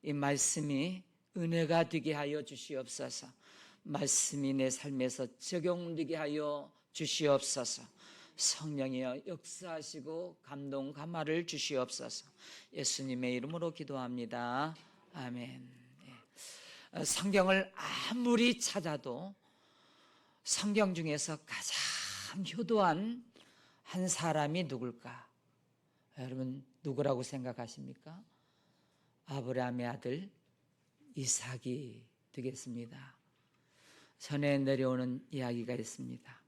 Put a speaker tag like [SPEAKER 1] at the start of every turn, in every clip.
[SPEAKER 1] 이 말씀이 은혜가 되게 하여 주시옵소서. 말씀이 내 삶에서 적용되게 하여 주시옵소서. 성령이여 역사하시고 감동 감화를 주시옵소서. 예수님의 이름으로 기도합니다. 아멘. 성경을 아무리 찾아도 성경 중에서 가장 효도한 한 사람이 누굴까? 여러분 누구라고 생각하십니까? 아브라함의 아들 이삭이 되겠습니다. 전에 내려오는 이야기가 있습니다.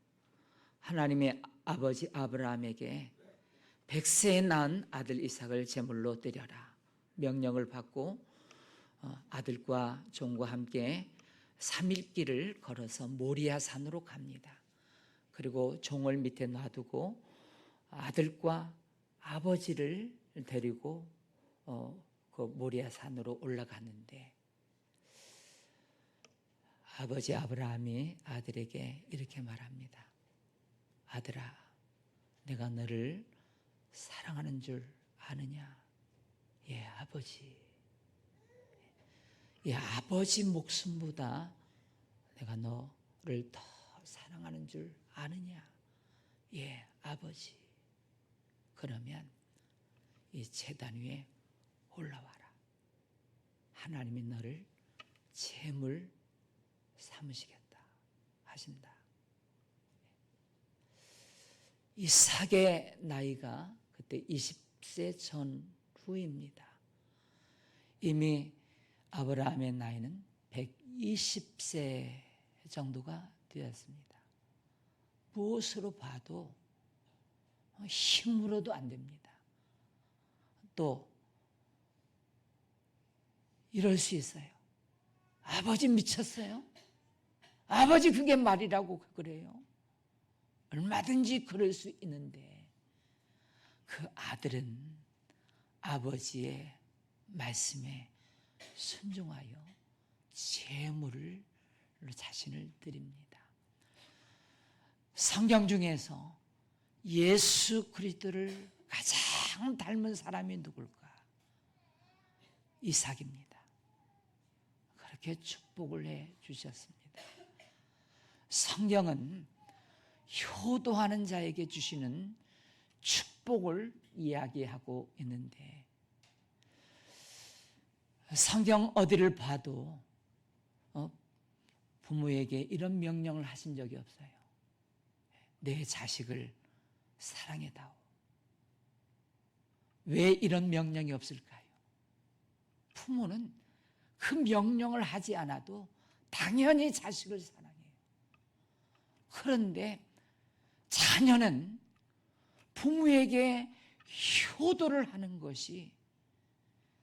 [SPEAKER 1] 하나님의 아버지 아브라함에게 100세에 낳은 아들 이삭을 제물로 드려라 명령을 받고 아들과 종과 함께 3일 길을 걸어서 모리아 산으로 갑니다. 그리고 종을 밑에 놔두고 아들과 아버지를 데리고 그 모리아 산으로 올라가는데 아버지 아브라함이 아들에게 이렇게 말합니다. 아들아, 내가 너를 사랑하는 줄 아느냐? 예, 아버지. 예, 아버지 목숨보다 내가 너를 더 사랑하는 줄 아느냐? 예, 아버지. 그러면 이 제단 위에 올라와라. 하나님이 너를 제물 삼으시겠다 하신다. 이삭의 나이가 그때 20세 전후입니다. 이미 아브라함의 나이는 120세 정도가 되었습니다. 무엇으로 봐도 힘으로도 안 됩니다. 또 이럴 수 있어요. 아버지 미쳤어요? 아버지 그게 말이라고 그래요? 얼마든지 그럴 수 있는데 그 아들은 아버지의 말씀에 순종하여 제물을 자신을 드립니다. 성경 중에서 예수 그리스도를 가장 닮은 사람이 누굴까? 이삭입니다. 그렇게 축복을 해 주셨습니다. 성경은 효도하는 자에게 주시는 축복을 이야기하고 있는데 성경 어디를 봐도 부모에게 이런 명령을 하신 적이 없어요. 내 자식을 사랑해다오. 왜 이런 명령이 없을까요? 부모는 그 명령을 하지 않아도 당연히 자식을 사랑해요. 그런데 자녀는 부모에게 효도를 하는 것이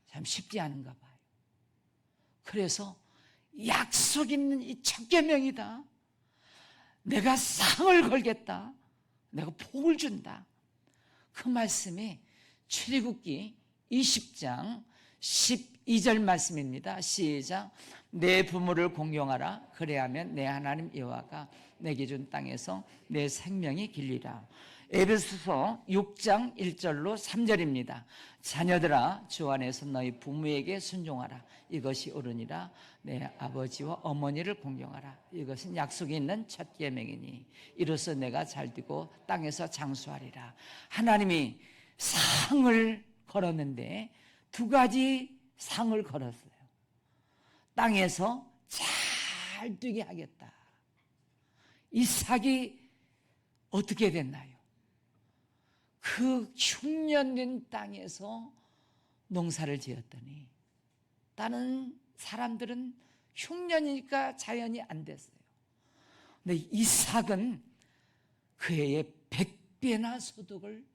[SPEAKER 1] 참 쉽지 않은가 봐요. 그래서 약속 있는 이 첫 계명이다. 내가 상을 걸겠다. 내가 복을 준다. 그 말씀이 출애굽기 20장 12절 말씀입니다. 시작. 내 부모를 공경하라. 그래야면 내 하나님 여호와가 내게 준 땅에서 내 생명이 길리라. 에베소서 6장 1절로 3절입니다. 자녀들아 주 안에서 너희 부모에게 순종하라. 이것이 옳으니라. 내 아버지와 어머니를 공경하라. 이것은 약속이 있는 첫 계명이니 이로써 내가 잘되고 땅에서 장수하리라. 하나님이 상을 걸었는데 두 가지 상을 걸었어요. 땅에서 잘 되게 하겠다. 이삭이 어떻게 됐나요? 그 흉년된 땅에서 농사를 지었더니 다른 사람들은 흉년이니까 자연이 안 됐어요. 근데 이삭은 그 해에 100배나 소득을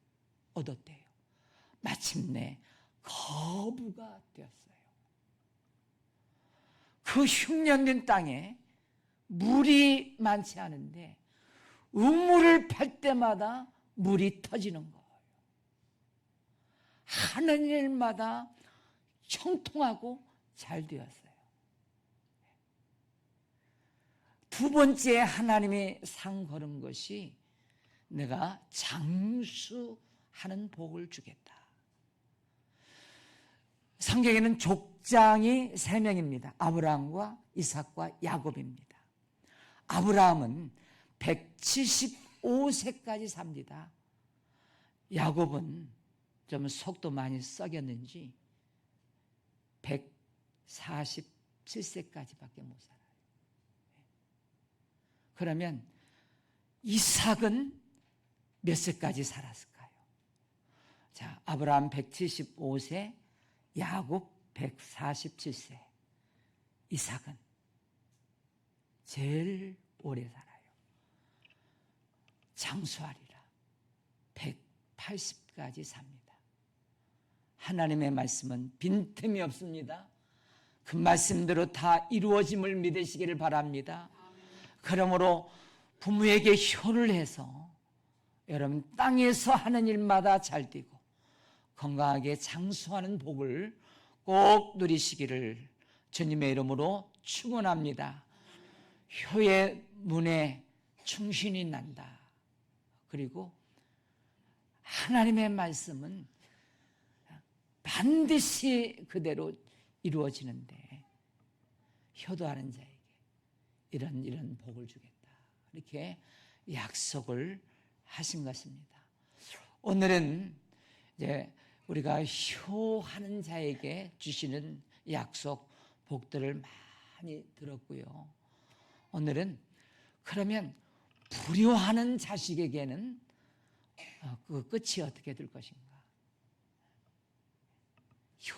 [SPEAKER 1] 얻었대요. 마침내 거부가 되었어요. 그 흉년된 땅에 물이 많지 않은데 우물을 팔 때마다 물이 터지는 거예요. 하는 일마다 형통하고 잘 되었어요. 두 번째 하나님이 상 걸은 것이 내가 장수하는 복을 주겠다. 성경에는 족장이 3명입니다. 아브라함과 이삭과 야곱입니다. 아브라함은 175세까지 삽니다. 야곱은 좀 속도 많이 썩였는지 147세까지밖에 못 살아요. 그러면 이삭은 몇 세까지 살았을까요? 자, 아브라함 175세, 야곱 147세. 이삭은 제일 오래 살아요. 장수하리라 180까지 삽니다. 하나님의 말씀은 빈틈이 없습니다. 그 말씀대로 다 이루어짐을 믿으시기를 바랍니다. 그러므로 부모에게 효를 해서 여러분 땅에서 하는 일마다 잘 되고 건강하게 장수하는 복을 꼭 누리시기를 주님의 이름으로 축원합니다. 효의 문에 충신이 난다. 그리고 하나님의 말씀은 반드시 그대로 이루어지는데 효도하는 자에게 이런 복을 주겠다. 이렇게 약속을 하신 것입니다. 오늘은 이제 우리가 효하는 자에게 주시는 약속, 복들을 많이 들었고요. 오늘은 그러면 불효하는 자식에게는 그 끝이 어떻게 될 것인가?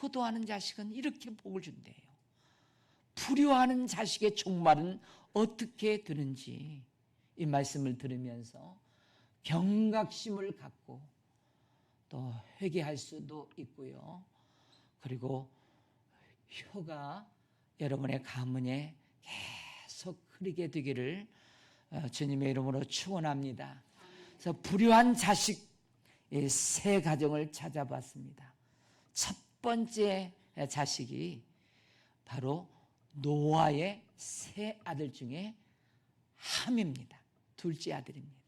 [SPEAKER 1] 효도하는 자식은 이렇게 복을 준대요. 불효하는 자식의 종말은 어떻게 되는지 이 말씀을 들으면서 경각심을 갖고 또 회개할 수도 있고요. 그리고 효가 여러분의 가문에 계속 흐르게 되기를 주님의 이름으로 축원합니다. 그래서 불효한 자식 세 가정을 찾아봤습니다. 첫 번째 자식이 바로 노아의 세 아들 중에 함입니다. 둘째 아들입니다.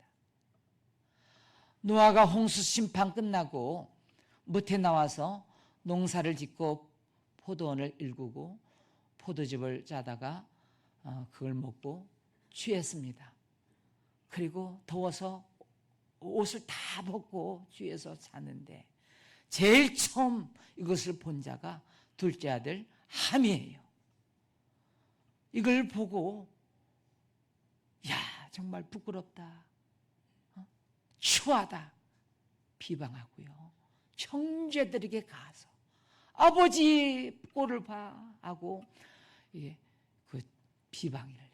[SPEAKER 1] 노아가 홍수 심판 끝나고 무태 나와서 농사를 짓고 포도원을 일구고 포도즙을 짜다가 그걸 먹고 취했습니다. 그리고 더워서 옷을 다 벗고 취해서 잤는데 제일 처음 이것을 본 자가 둘째 아들 함이에요. 이걸 보고 야 정말 부끄럽다, 추하다 비방하고요. 형제들에게 가서 아버지 꼴을 봐 하고 그 비방을 해요.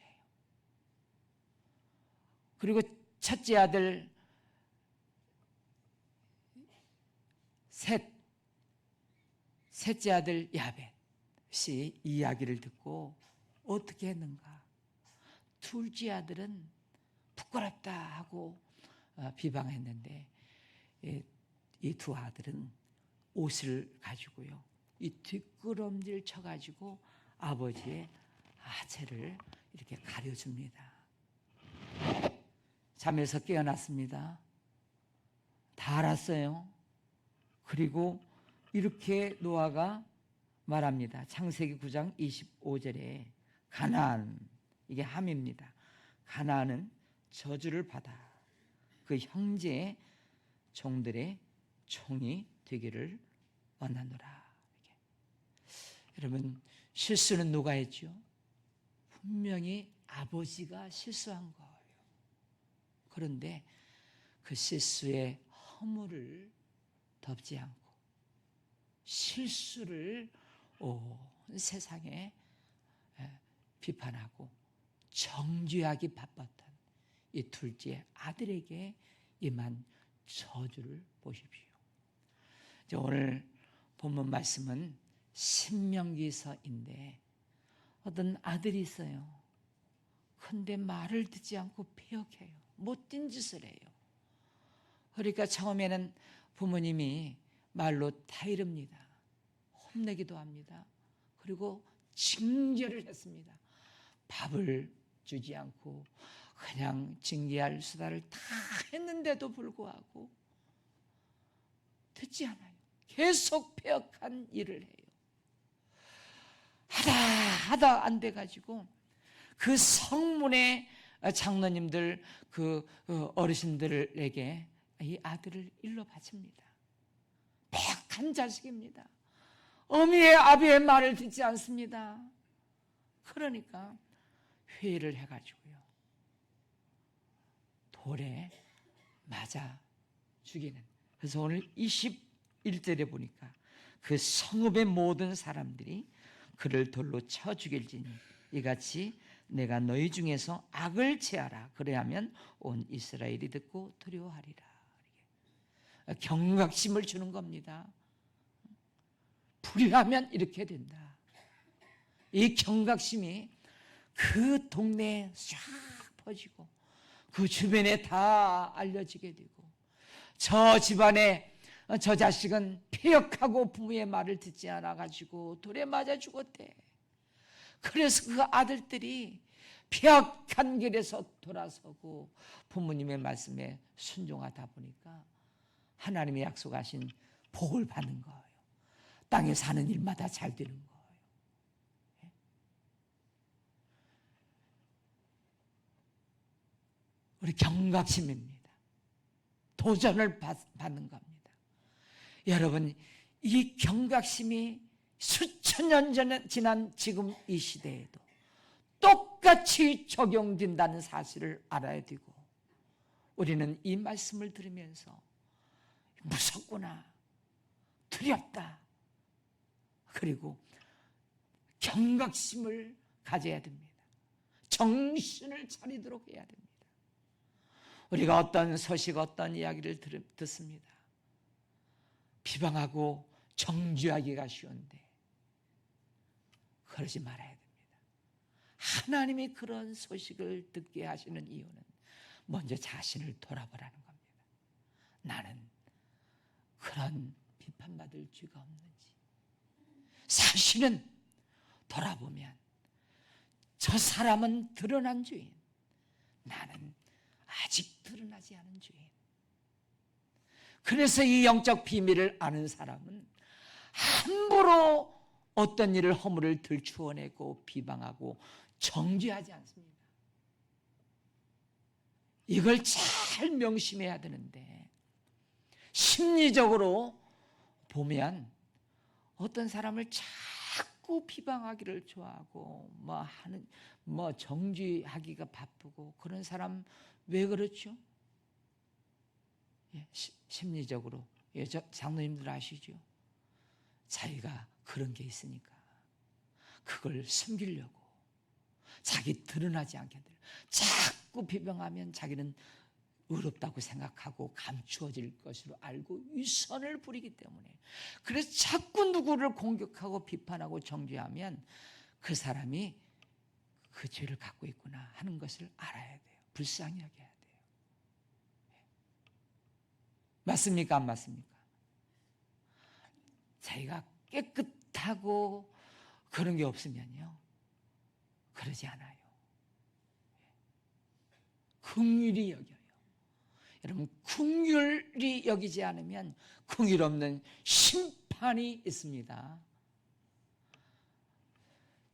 [SPEAKER 1] 그리고 첫째 아들 셋째 아들 야벳이 이야기를 듣고 어떻게 했는가? 둘째 아들은 부끄럽다 하고 비방했는데 이 두 아들은 옷을 가지고요, 이 뒷걸음질 쳐가지고 아버지의 하체를 이렇게 가려줍니다. 잠에서 깨어났습니다. 다 알았어요. 그리고 이렇게 노아가 말합니다. 창세기 9장 25절에 가나안, 이게 함입니다. 가나안은 저주를 받아 그 형제의 종들의 총이 되기를 원하노라. 여러분, 실수는 누가 했죠? 분명히 아버지가 실수한 거예요. 그런데 그 실수의 허물을 덮지 않고 실수를 온 세상에 비판하고 정죄하기 바빴던 이 둘째 아들에게 임한 저주를 보십시오. 오늘 본문 말씀은 신명기서인데 어떤 아들이 있어요. 근데 말을 듣지 않고 배역해요. 못된 짓을 해요. 그러니까 처음에는 부모님이 말로 타이릅니다. 혼내기도 합니다. 그리고 징계를 했습니다. 밥을 주지 않고 그냥 징계할 수다를 다 했는데도 불구하고 듣지 않아요. 계속 배역한 일을 해요. 다다 안 돼 가지고 그 성문의 장로님들 그 어르신들에게 이 아들을 일러 바칩니다. 백한 자식입니다. 어미의 아비의 말을 듣지 않습니다. 그러니까 회의를 해가지고요, 돌에 맞아 죽이는. 그래서 오늘 21절에 보니까 그 성읍의 모든 사람들이 그를 돌로 쳐 죽일지니 이같이 내가 너희 중에서 악을 제하라. 그래야면 온 이스라엘이 듣고 두려워하리라. 경각심을 주는 겁니다. 불의하면 이렇게 된다. 이 경각심이 그 동네에 쫙 퍼지고 그 주변에 다 알려지게 되고, 저 집안에 저 자식은 폐역하고 부모의 말을 듣지 않아 가지고 돌에 맞아 죽었대. 그래서 그 아들들이 폐역한 길에서 돌아서고 부모님의 말씀에 순종하다 보니까 하나님의 약속하신 복을 받는 거예요. 땅에 사는 일마다 잘 되는 거예요. 우리 경각심입니다. 도전을 받는 겁니다. 여러분, 이 경각심이 수천 년 전에 지난 지금 이 시대에도 똑같이 적용된다는 사실을 알아야 되고, 우리는 이 말씀을 들으면서 무섭구나, 두렵다, 그리고 경각심을 가져야 됩니다. 정신을 차리도록 해야 됩니다. 우리가 어떤 소식, 어떤 이야기를 듣습니다. 비방하고 정죄하기가 쉬운데 그러지 말아야 됩니다. 하나님이 그런 소식을 듣게 하시는 이유는 먼저 자신을 돌아보라는 겁니다. 나는 그런 비판받을 죄가 없는지. 사실은 돌아보면 저 사람은 드러난 죄인, 나는 아직 드러나지 않은 죄인. 그래서 이 영적 비밀을 아는 사람은 함부로 어떤 일을 허물을 들추어내고 비방하고 정죄하지 않습니다. 이걸 잘 명심해야 되는데, 심리적으로 보면 어떤 사람을 자꾸 비방하기를 좋아하고 정죄하기가 바쁘고, 그런 사람 왜 그렇죠? 심리적으로. 장로님들 아시죠? 자기가 그런 게 있으니까 그걸 숨기려고, 자기 드러나지 않게 자꾸 비방하면 자기는 의롭다고 생각하고 감추어질 것으로 알고 위선을 부리기 때문에, 그래서 자꾸 누구를 공격하고 비판하고 정죄하면 그 사람이 그 죄를 갖고 있구나 하는 것을 알아야 돼요. 불쌍히 여겨야 돼요. 맞습니까? 안 맞습니까? 자기가 깨끗하고 그런 게 없으면요, 그러지 않아요. 긍휼히 여겨요. 여러분, 긍휼히 여기지 않으면 긍휼 없는 심판이 있습니다.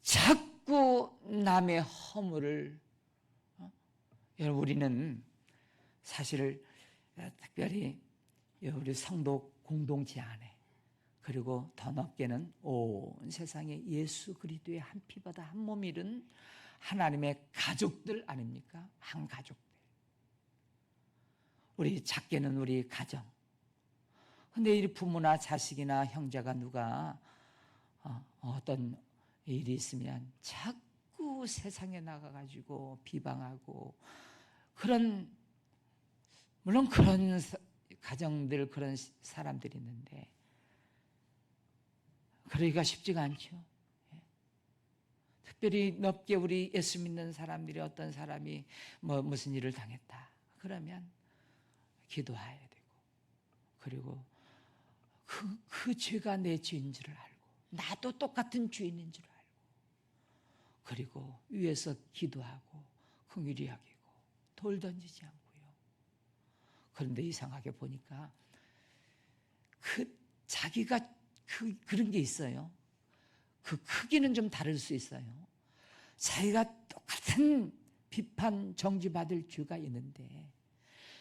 [SPEAKER 1] 자꾸 남의 허물을, 여러분, 우리는 사실 특별히 우리 성도 공동체 안에, 그리고 더 넓게는 온 세상에 예수 그리스도의 한 피보다 한 몸 이룬 하나님의 가족들 아닙니까? 한 가족들. 우리 작게는 우리 가정. 근데 이 부모나 자식이나 형제가 누가 어떤 일이 있으면 자꾸 세상에 나가가지고 비방하고, 물론 그런 가정들, 그런 사람들이 있는데 그러기가 쉽지가 않죠. 특별히 넓게 우리 예수 믿는 사람들이 어떤 사람이 무슨 일을 당했다 그러면 기도해야 되고, 그리고 그 죄가 내 죄인 줄 알고, 나도 똑같은 죄인인 줄 알고, 그리고 위에서 기도하고 긍휼히 여기고 돌 던지지 않고요. 그런데 이상하게 보니까 자기가 그런 게 있어요. 그 크기는 좀 다를 수 있어요. 자기가 똑같은 비판 정죄받을 죄가 있는데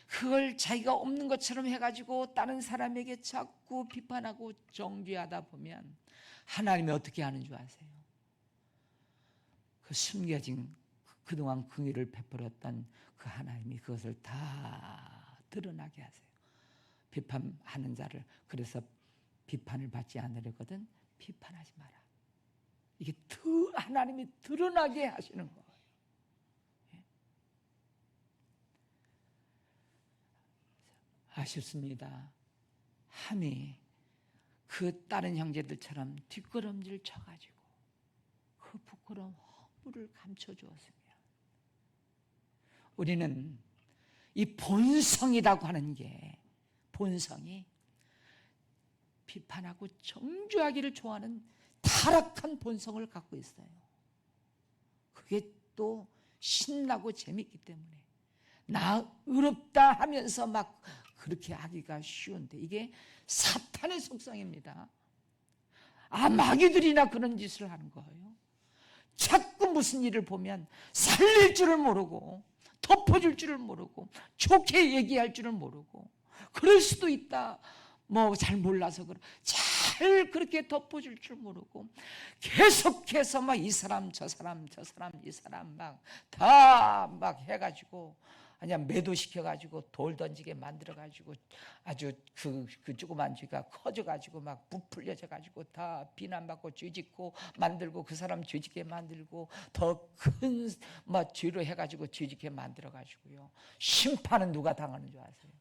[SPEAKER 1] 그걸 자기가 없는 것처럼 해가지고 다른 사람에게 자꾸 비판하고 정죄하다 보면 하나님이 어떻게 하는 줄 아세요? 그 숨겨진 그동안 긍휼을 베풀었던 그 하나님이 그것을 다 드러나게 하세요. 비판하는 자를, 그래서 비판을 받지 않으려거든 비판하지 마라. 이게 하나님이 드러나게 하시는 거예요. 아쉽습니다. 함이 그 다른 형제들처럼 뒷걸음질 쳐가지고 그 부끄러운 허물을 감춰주었으면 우리는 이 본성이라고 하는 게, 본성이 비판하고 정죄하기를 좋아하는 타락한 본성을 갖고 있어요. 그게 또 신나고 재밌기 때문에 나 의롭다 하면서 막 그렇게 하기가 쉬운데 이게 사탄의 속성입니다. 마귀들이나 그런 짓을 하는 거예요. 자꾸 무슨 일을 보면 살릴 줄을 모르고 덮어줄 줄을 모르고 좋게 얘기할 줄을 모르고, 그럴 수도 있다 뭐 잘 몰라서 잘 그렇게 덮어줄 줄 모르고 계속해서 막 이 사람 저 사람 저 사람 이 사람 막 다 막 해가지고 그냥 매도시켜가지고 돌 던지게 만들어가지고 아주 그 조그만 죄가 커져가지고 막 부풀려져가지고 다 비난받고 죄짓고 만들고 그 사람 죄짓게 만들고 더 큰 막 죄로 해가지고 죄짓게 만들어가지고요. 심판은 누가 당하는 줄 아세요?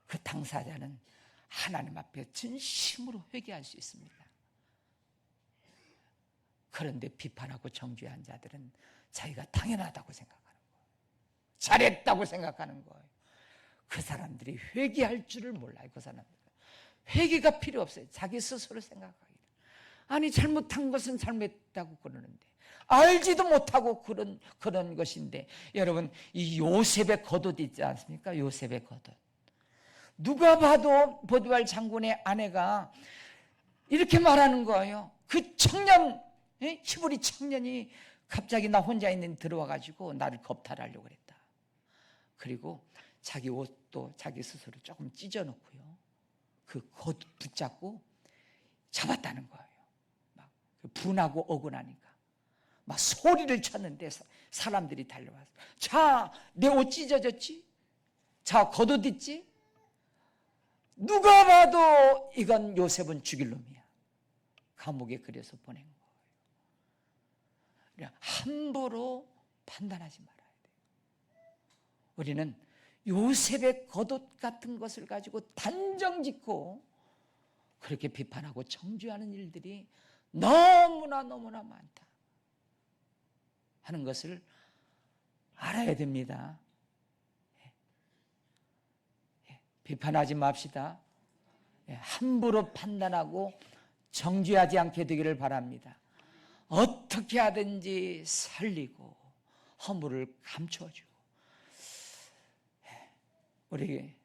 [SPEAKER 1] 그 당사자는 하나님 앞에 진심으로 회개할 수 있습니다. 그런데 비판하고 정죄한 자들은 자기가 당연하다고 생각합니다. 잘했다고 생각하는 거예요. 그 사람들이 회개할 줄을 몰라요. 그 사람들은 회개가 필요 없어요. 자기 스스로 생각하기를. 아니 잘못한 것은 잘못했다고 그러는데 알지도 못하고 그런 것인데, 여러분 이 요셉의 겉옷 있지 않습니까? 요셉의 겉옷. 누가 봐도 보디발 장군의 아내가 이렇게 말하는 거예요. 그 청년, 히브리 청년이 갑자기 나 혼자 있는 들어와가지고 나를 겁탈하려고 그랬다. 그리고 자기 옷도 자기 스스로 조금 찢어놓고요, 그 겉 붙잡고 잡았다는 거예요. 막 분하고 억울하니까 막 소리를 쳤는데 사람들이 달려와서, 자, 내 옷 찢어졌지? 자, 겉옷 있지? 누가 봐도 이건 요셉은 죽일 놈이야. 감옥에 그래서 보낸 거예요. 함부로 판단하지 말아야 돼요. 우리는 요셉의 겉옷 같은 것을 가지고 단정짓고 그렇게 비판하고 정죄하는 일들이 너무나 많다 하는 것을 알아야 됩니다. 비판하지 맙시다. 함부로 판단하고 정죄하지 않게 되기를 바랍니다. 어떻게 하든지 살리고 허물을 감춰주고. 우리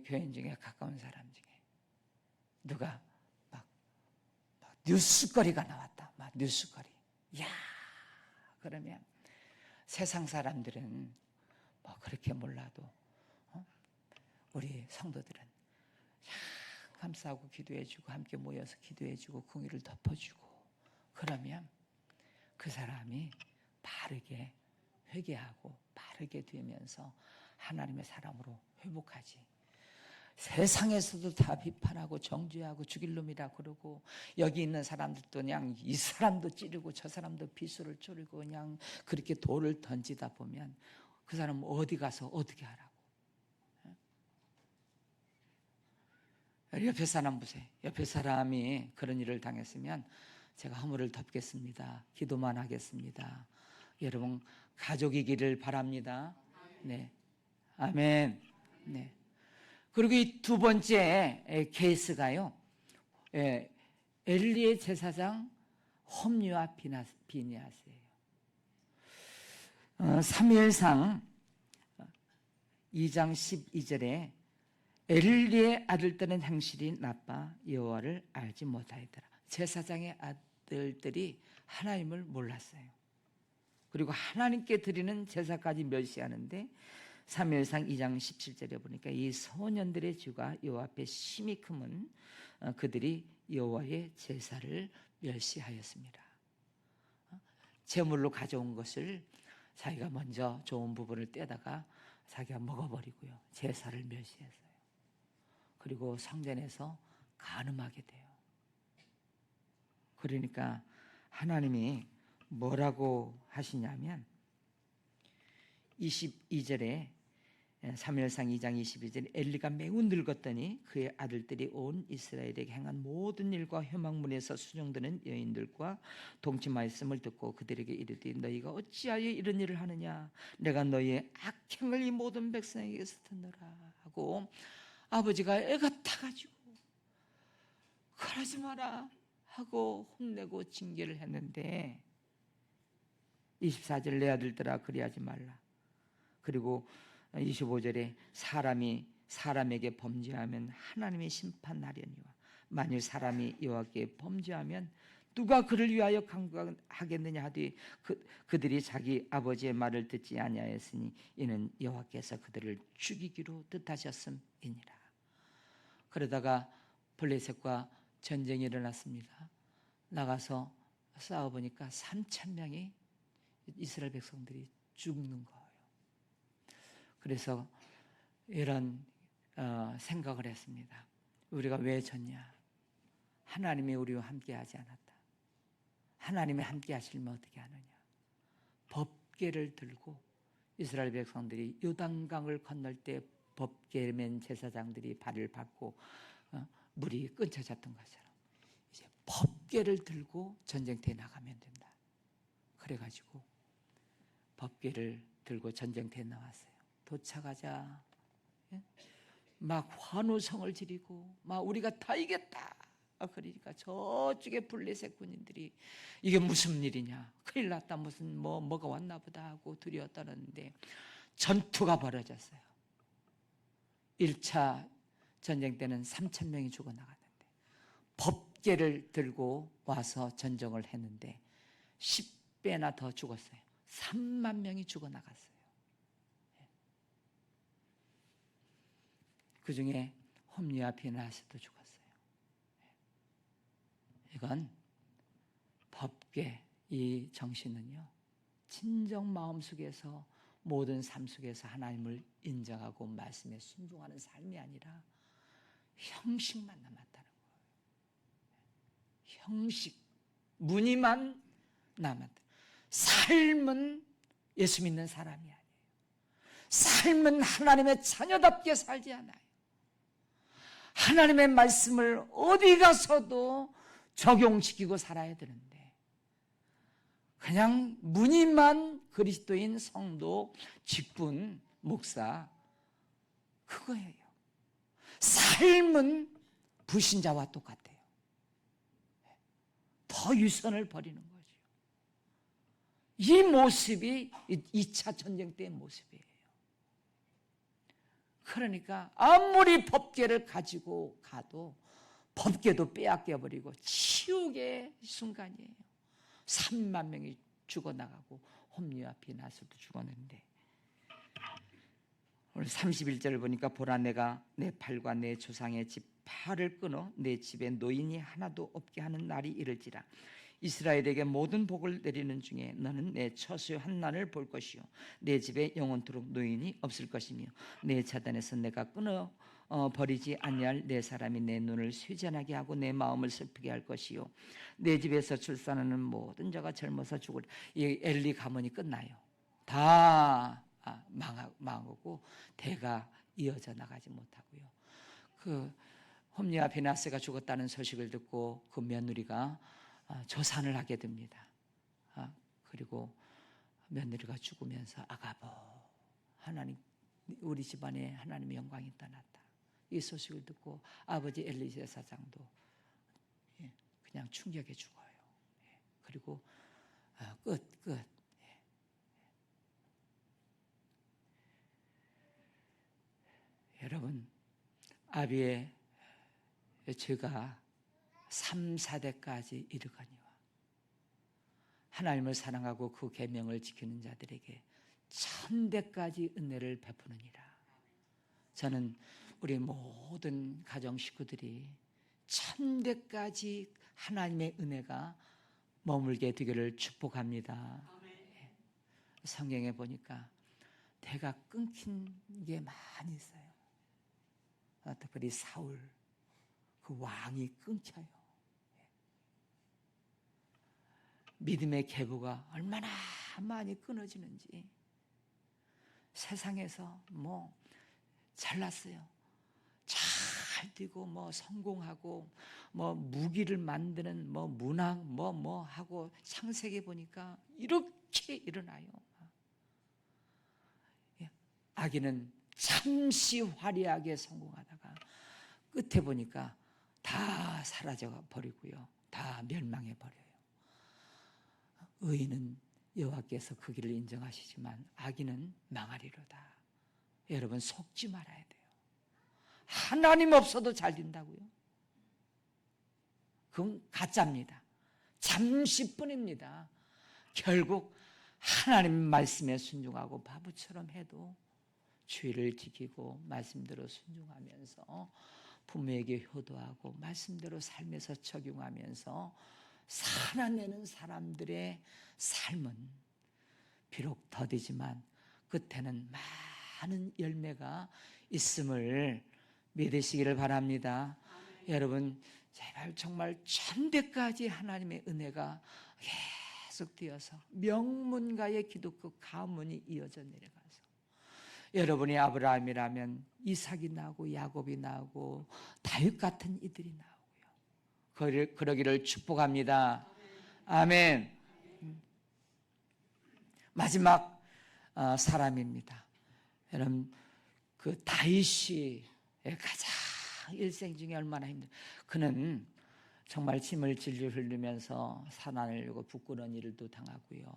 [SPEAKER 1] 교인 중에 가까운 사람 중에 누가 막 뉴스거리가 나왔다. 막 뉴스거리. 야, 그러면 세상 사람들은 뭐 그렇게 몰라도 우리 성도들은 감싸고 기도해주고 함께 모여서 기도해주고 긍휼을 덮어주고, 그러면 그 사람이 바르게 회개하고 바르게 되면서 하나님의 사람으로 회복하지. 세상에서도 다 비판하고 정죄하고 죽일 놈이라 그러고, 여기 있는 사람들도 그냥 이 사람도 찌르고 저 사람도 비수를 쪼르고 그냥 그렇게 돌을 던지다 보면 그 사람은 어디 가서 어떻게 하라고. 옆에 사람 보세요. 옆에 사람이 그런 일을 당했으면 제가 허물을 덮겠습니다. 기도만 하겠습니다. 여러분 가족이기를 바랍니다. 네, 아멘. 네. 그리고 이 두 번째 케이스가요, 엘리의 제사장 홈리와 비니아스예요. 사무엘상 2장 12절에 엘리의 아들들은 행실이 나빠 여호와를 알지 못하였더라. 제사장의 아들들이 하나님을 몰랐어요. 그리고 하나님께 드리는 제사까지 멸시하는데 사무엘상 2장 17절에 보니까 이 소년들의 죄가 여호와 앞에 심히 크면 그들이 여호와의 제사를 멸시하였습니다. 제물로 가져온 것을 자기가 먼저 좋은 부분을 떼다가 자기가 먹어버리고요, 제사를 멸시했어요. 그리고 성전에서 간음하게 돼요. 그러니까 하나님이 뭐라고 하시냐면 22절에 사무엘상 2장 22절에 엘리가 매우 늙었더니 그의 아들들이 온 이스라엘에게 행한 모든 일과 회막문에서 수종드는 여인들과 동침하였음을 듣고 그들에게 이르되 너희가 어찌하여 이런 일을 하느냐, 내가 너희의 악행을 이 모든 백성에게서 듣노라 하고 아버지가 애가 타가지고 그러지 마라 하고 혼내고 징계를 했는데 24절 내 아들들아 그리하지 말라. 그리고 25절에 사람이 사람에게 범죄하면 하나님의 심판하려니와 만일 사람이 여호와께 범죄하면 누가 그를 위하여 강구하겠느냐 하되 그들이 자기 아버지의 말을 듣지 아니하였으니 이는 여호와께서 그들을 죽이기로 뜻하셨음이니라. 그러다가 블레셋과 전쟁이 일어났습니다. 나가서 싸워보니까 3,000명이 이스라엘 백성들이 죽는 거예요. 그래서 이런 생각을 했습니다. 우리가 왜 졌냐? 하나님이 우리와 함께 하지 않았다. 하나님이 함께 하시면 어떻게 하느냐? 법궤를 들고 이스라엘 백성들이 요단강을 건널 때 법궤 맨 제사장들이 발을 밟고 물이 끊쳐졌던 것처럼 이제 법궤를 들고 전쟁터에 나가면 된다. 그래가지고 법궤를 들고 전쟁터에 나왔어요. 도착하자 막 환호성을 지르고 막 우리가 다 이겼다. 그러니까 저쪽에 블레셋 군인들이 이게 무슨 일이냐, 큰일 났다, 무슨 뭐가 왔나 보다 하고 두려워 떨었는데 전투가 벌어졌어요. 1차 전쟁 때는 3,000명이 죽어나갔는데 법궤를 들고 와서 전쟁을 했는데 10배나 더 죽었어요. 3만 명이 죽어나갔어요. 그 중에 홈리와 비나스도 죽었어요. 이건 법궤, 이 정신은요, 진정 마음속에서 모든 삶 속에서 하나님을 인정하고 말씀에 순종하는 삶이 아니라 형식만 남았다는 거예요. 형식, 무늬만 남았다. 삶은 예수 믿는 사람이 아니에요. 삶은 하나님의 자녀답게 살지 않아요. 하나님의 말씀을 어디 가서도 적용시키고 살아야 되는데 그냥 무늬만 그리스도인 성도, 직분, 목사, 그거예요. 삶은 불신자와 똑같아요. 더 유선을 버리는 거죠. 이 모습이 2차 전쟁 때의 모습이에요. 그러니까 아무리 법궤를 가지고 가도 법궤도 빼앗겨버리고 치욕의 순간이에요. 3만 명이 죽어나가고 홈리와 비나스도 죽었는데 오늘 31절을 보니까 보라 내가 내 팔과 내 조상의 집 팔을 끊어 내 집에 노인이 하나도 없게 하는 날이 이를지라. 이스라엘에게 모든 복을 내리는 중에 너는 내 처소의 환난을 볼 것이요 내 집에 영원토록 노인이 없을 것이며 내 자단에서 내가 끊어 버리지 아니할 내 사람이 내 눈을 쇠잔하게 하고 내 마음을 슬프게 할 것이요 내 집에서 출산하는 모든 자가 젊어서 죽으리. 이 엘리 가문이 끝나요. 다 망하고 대가 이어져 나가지 못하고요. 그 홈리와 비나스가 죽었다는 소식을 듣고 그 며느리가 조산을 하게 됩니다. 그리고 며느리가 죽으면서 아가보, 하나님, 우리 집안에 하나님의 영광이 떠났다. 이 소식을 듣고 아버지 엘리세 사장도 그냥 충격에 죽어요. 그리고 끝. 여러분, 아비의 죄가 3, 4대까지 이르거니와 하나님을 사랑하고 그 계명을 지키는 자들에게 천대까지 은혜를 베푸느니라. 저는 우리 모든 가정 식구들이 천대까지 하나님의 은혜가 머물게 되기를 축복합니다. 성경에 보니까 대가 끊긴 게 많이 있어요. 특별히 사울 그 왕이 끊겨요. 믿음의 계보가 얼마나 많이 끊어지는지. 세상에서 뭐 잘났어요. 잘 뛰고 뭐 성공하고 뭐 무기를 만드는 뭐 문학 뭐 하고 창세기 보니까 이렇게 일어나요. 아기는 잠시 화려하게 성공하다가 끝에 보니까 다 사라져 버리고요. 다 멸망해 버려요. 의인은 여호와께서 그 길을 인정하시지만 악인은 망하리로다. 여러분 속지 말아야 돼요. 하나님 없어도 잘 된다고요? 그건 가짜입니다. 잠시뿐입니다. 결국 하나님 말씀에 순종하고 바보처럼 해도 주의를 지키고 말씀대로 순종하면서 부모에게 효도하고 말씀대로 삶에서 적용하면서 살아내는 사람들의 삶은 비록 더디지만 끝에는 많은 열매가 있음을 믿으시기를 바랍니다. 여러분 제발 정말 천대까지 하나님의 은혜가 계속되어서 명문가의 기독교 가문이 이어져 내려가서 여러분이 아브라함이라면 이삭이 나오고 야곱이 나오고 다윗 같은 이들이 나오고요. 그러기를 축복합니다. 아멘. 마지막 사람입니다. 여러분 그 다윗이 가장 일생 중에 얼마나 힘들. 그는 정말 침을 질질 흘리면서 산안을 이루고 부끄러운 일도 당하고요.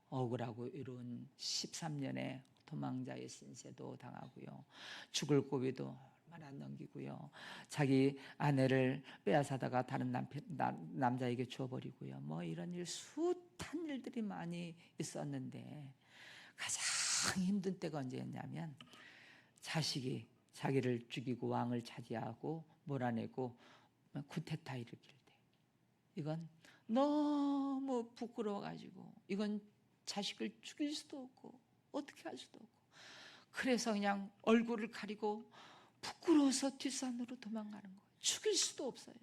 [SPEAKER 1] 억울하고 이룬 13년의 도망자의 신세도 당하고요. 죽을 고비도 얼마나 넘기고요. 자기 아내를 빼앗아다가 다른 남자에게 줘버리고요. 뭐 이런 일 숱한 일들이 많이 있었는데 가장 힘든 때가 언제였냐면 자식이 자기를 죽이고 왕을 차지하고 몰아내고 쿠데타 일으킬 때. 이건 너무 부끄러워가지고 이건 자식을 죽일 수도 없고 어떻게 할 수도 없고 그래서 그냥 얼굴을 가리고 부끄러워서 뒷산으로 도망가는 거예요. 죽일 수도 없어요.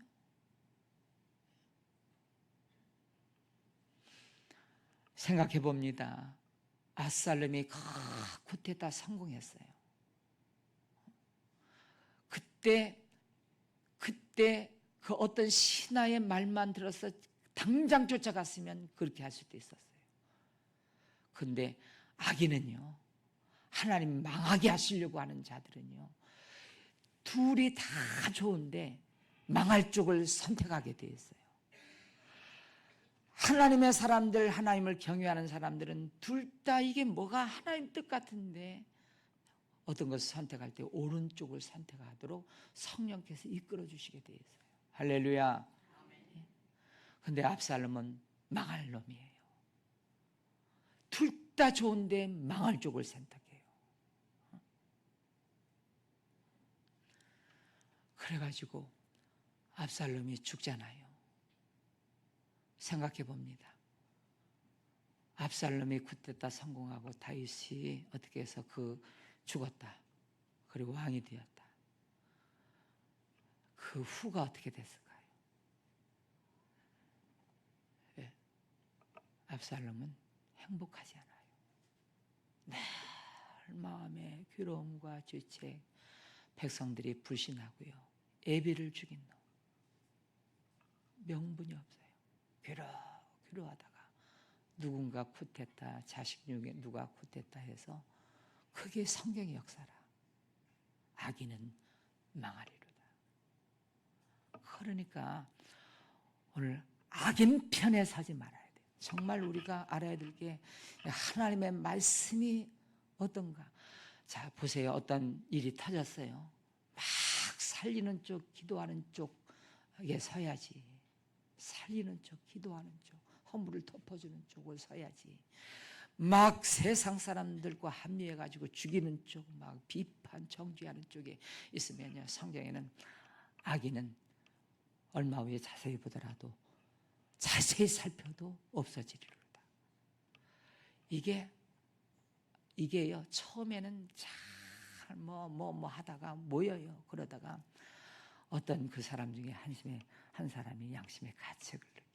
[SPEAKER 1] 생각해 봅니다. 압살롬이 쿠데타 성공했어요. 그때 그 어떤 신하의 말만 들어서 당장 쫓아갔으면 그렇게 할 수도 있었어요. 근데 악인은요, 하나님 망하게 하시려고 하는 자들은요, 둘이 다 좋은데 망할 쪽을 선택하게 돼 있어요. 하나님의 사람들, 하나님을 경외하는 사람들은 둘 다 이게 뭐가 하나님 뜻 같은데 어떤 것을 선택할 때 오른쪽을 선택하도록 성령께서 이끌어 주시게 돼 있어요. 할렐루야. 근데 압살롬은 망할 놈이에요. 둘 다 좋은데 망할 쪽을 선택해요. 그래가지고 압살롬이 죽잖아요. 생각해 봅니다. 압살롬이 쿠데타 성공하고 다윗이 어떻게 해서 죽었다. 그리고 왕이 되었다. 그 후가 어떻게 됐을까요? 네. 압살롬은 행복하지 않아요. 늘 마음에 괴로움과 죄책, 백성들이 불신하고요. 애비를 죽인 놈. 명분이 없어요. 괴로워하다가 누군가 쿠데타, 자식 중에 누가 쿠데타 해서 그게 성경의 역사라. 악인은 망하리로다. 그러니까 오늘 악인 편에 서지 말아야 돼요. 정말 우리가 알아야 될 게 하나님의 말씀이 어떤가. 자, 보세요. 어떤 일이 터졌어요. 막 살리는 쪽, 기도하는 쪽에 서야지. 살리는 쪽, 기도하는 쪽. 허물을 덮어주는 쪽을 서야지. 막 세상 사람들과 합류해가지고 죽이는 쪽, 막 비판, 정죄하는 쪽에 있으면요, 성경에는 악인은 얼마 후에 자세히 보더라도 자세히 살펴도 없어지리로다. 이게요, 처음에는 잘 뭐 하다가 모여요. 그러다가 어떤 그 사람 중에 한 사람이 양심의 가책을 느끼고요.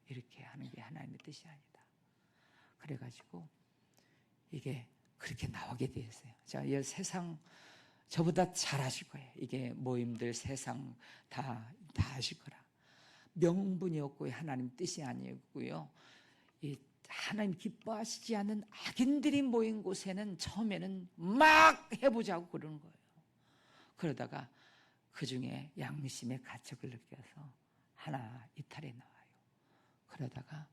[SPEAKER 1] 이렇게 하는 게 하나님의 뜻이 아니다. 그래가지고 이게 그렇게 나오게 되었어요. 자, 이 세상 저보다 잘 아실 거예요. 이게 모임들 세상 다 아실 거라. 명분이 없고 하나님 뜻이 아니고요. 이 하나님 기뻐하시지 않는 악인들이 모인 곳에는 처음에는 막 해보자고 그러는 거예요. 그러다가 그 중에 양심의 가책을 느껴서 하나 이탈해 나와요. 그러다가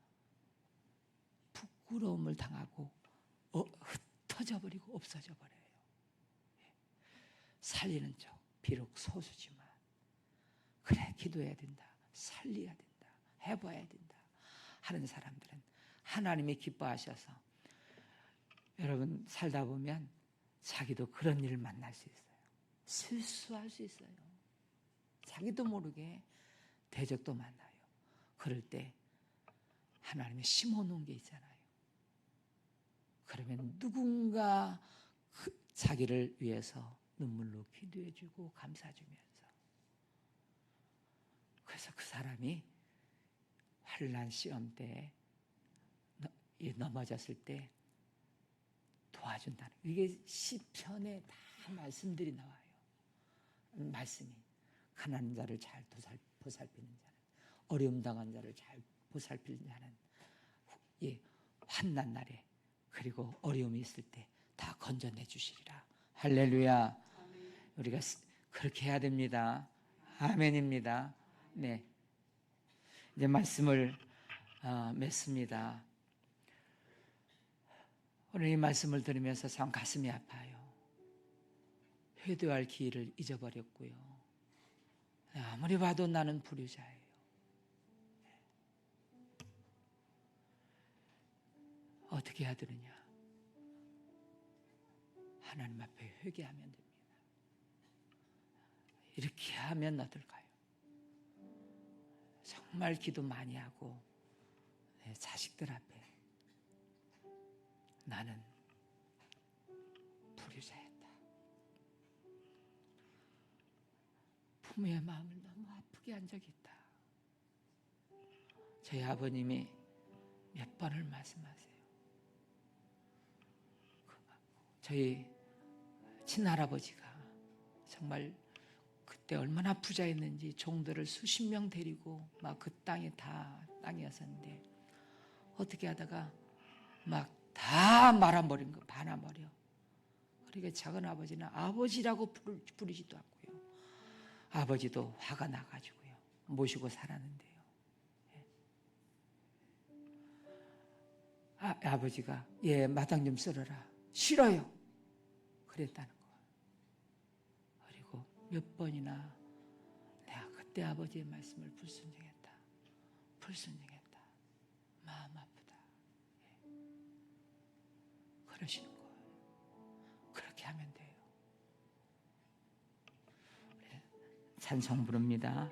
[SPEAKER 1] 부끄러움을 당하고 흩어져 버리고 없어져 버려요. 살리는 쪽, 비록 소수지만 그래, 기도해야 된다, 살려야 된다, 해봐야 된다 하는 사람들은 하나님이 기뻐하셔서, 여러분 살다 보면 자기도 그런 일을 만날 수 있어요. 실수할 수 있어요. 자기도 모르게 대적도 만나요. 그럴 때 하나님이 심어놓은 게 있잖아요. 그러면 누군가 자기를 위해서 눈물로 기도해주고 감사주면서, 그래서 그 사람이 환난 시험 때 넘어졌을 때 도와준다는, 이게 시편에 다 말씀들이 나와요. 말씀이 가난한 자를 잘 보살피는 자는, 어려움 당한 자를 잘 보살피는 자는 환난 날에, 그리고 어려움이 있을 때 다 건져내 주시리라. 할렐루야. 우리가 그렇게 해야 됩니다. 아멘입니다. 네, 이제 말씀을 맺습니다. 오늘 이 말씀을 들으면서 참 가슴이 아파요. 회개할 기회를 잊어버렸고요. 아무리 봐도 나는 불효자예요. 어떻게 해야 되느냐? 하나님 앞에 회개하면 됩니다. 이렇게 하면 어떨까요? 정말 기도 많이 하고 자식들 앞에 나는 불효자였다, 부모의 마음을 너무 아프게 한 적이 있다. 저희 아버님이 몇 번을 말씀하세요. 저희 친할아버지가 정말 그때 얼마나 부자였는지 종들을 수십 명 데리고 막 그 땅이 다 땅이었었는데 어떻게 하다가 막 다 말아버린 거, 반아버려. 그러니까 작은 아버지는 아버지라고 부르지도 않고요. 아버지도 화가 나가지고요, 모시고 살았는데요. 아버지가 마당 좀 쓸어라. 싫어요. 그랬다는 거예요. 그리고 몇 번이나 내가 그때 아버지의 말씀을 불순종했다. 마음 아프다. 그러시는 거예요. 그렇게 하면 돼요. 찬송 부릅니다.